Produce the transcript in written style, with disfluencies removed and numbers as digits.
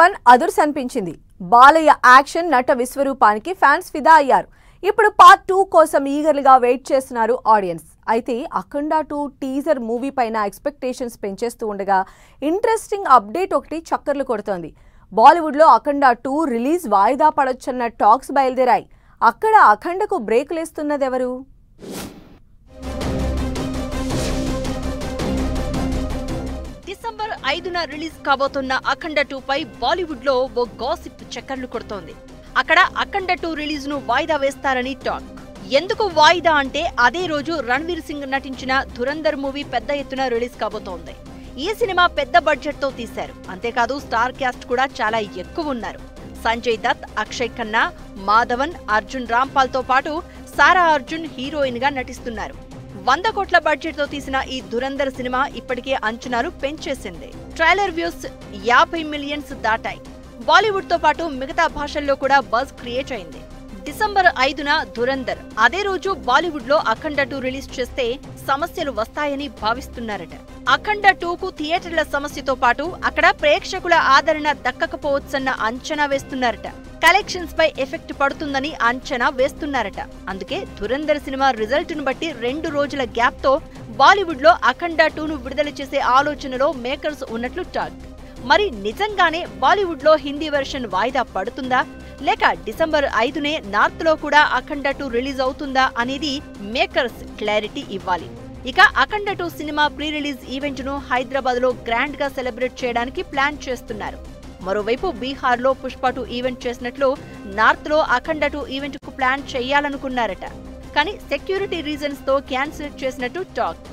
One అదుర్స్ అనిపించింది. Balayya action నట విశ్వరూపానికి fans ఫిదా అయ్యారు. ఇప్పుడు పార్ట్ 2 కోసం ఈగర్లుగా వెయిట్ చేస్తున్నారు ఆడియన్స్. అయితే అఖండ 2 టీజర్ మూవీ పైన ఎక్స్పెక్టేషన్స్ పెంచేస్తూ ఉండగా ఇంట్రెస్టింగ్ అప్డేట్ ఒకటి చక్కర్లు కొడుతోంది. బాలీవుడ్లో అఖండ 2 రిలీజ్ వాయిదా పడొచ్చన్న టాక్స్ బయలుదేరాయి. అక్కడ అఖండకు బ్రేకులేస్తున్నదెవరు? డిసెంబర్ 5న రిలీజ్ కాబోతున్న అఖండ 2 పై బాలీవుడ్ లో ఓ గాసిప్ చక్కర్లు కొడుతోంది. అక్కడ అఖండ 2 రిలీజ్ ను వాయిదా వేస్తారని టాక్. ఎందుకు వాయిదా అంటే అదే రోజు రణ్వీర్ సింగ్ నటించిన ధురంధర్ మూవీ పెద్ద ఎత్తున రిలీజ్ కాబోతోంది. ఈ సినిమా పెద్ద బడ్జెట్ తో తీశారు. అంతేకాదు స్టార్ క్యాస్ట్ కూడా చాలా ఎక్కువ ఉన్నారు. సంజయ్ దత్, అక్షయ్ ఖన్నా, మాధవన్, అర్జున్ రాంపాల్ తో పాటు సారా అర్జున్ హీరోయిన్ గా నటిస్తున్నారు. 100 కోట్ల బడ్జెట్ తో తీసిన ఈ ధురంధర్ సినిమా ఇప్పటికే అంచనాలు పెంచేసింది. ట్రైలర్ వ్యూస్ 50 మిలియన్స్ దాటాయి. బాలీవుడ్ తో పాటు మిగతా భాషల్లో కూడా బజ్ క్రియేట్ అయింది. డిసెంబర్ 5న ధురంధర్, అదే రోజు బాలీవుడ్ లో అఖండ 2 రిలీజ్ చేస్తే సమస్యలు వస్తాయని భావిస్తున్నారట. అఖండ 2కు థియేటర్ల సమస్యతో పాటు అక్కడ ప్రేక్షకుల ఆదరణ దక్కకపోవచ్చన్న అంచనా వేస్తున్నారట. కలెక్షన్స్ పై ఎఫెక్ట్ పడుతుందని అంచనా వేస్తున్నారట. అందుకే ధురంధర్ సినిమా రిజల్ట్ ను బట్టి 2 రోజుల గ్యాప్ తో బాలీవుడ్ లో అఖండ 2ను విడుదల చేసే ఆలోచనలో మేకర్స్ ఉన్నట్లు టాక్. మరి నిజంగానే బాలీవుడ్ లో హిందీ వెర్షన్ వాయిదా పడుతుందా, లేక డిసెంబర్ 5నే నార్త్ లో కూడా అఖండ 2 రిలీజ్ అవుతుందా అనేది మేకర్స్ క్లారిటీ ఇవ్వాలి. ఇక అఖండ 2 సినిమా ప్రీ రిలీజ్ ఈవెంట్ ను హైదరాబాద్ లో గ్రాండ్ గా సెలబ్రేట్ చేయడానికి ప్లాన్ చేస్తున్నారు. మరోవైపు బీహార్ లో పుష్ప 2 ఈవెంట్ చేసినట్లు నార్త్ లో అఖండ 2 ఈవెంట్ కు ప్లాన్ చేయాలనుకున్నారట. కానీ సెక్యూరిటీ రీజన్స్ తో క్యాన్సిల్ చేసినట్టు టాక్.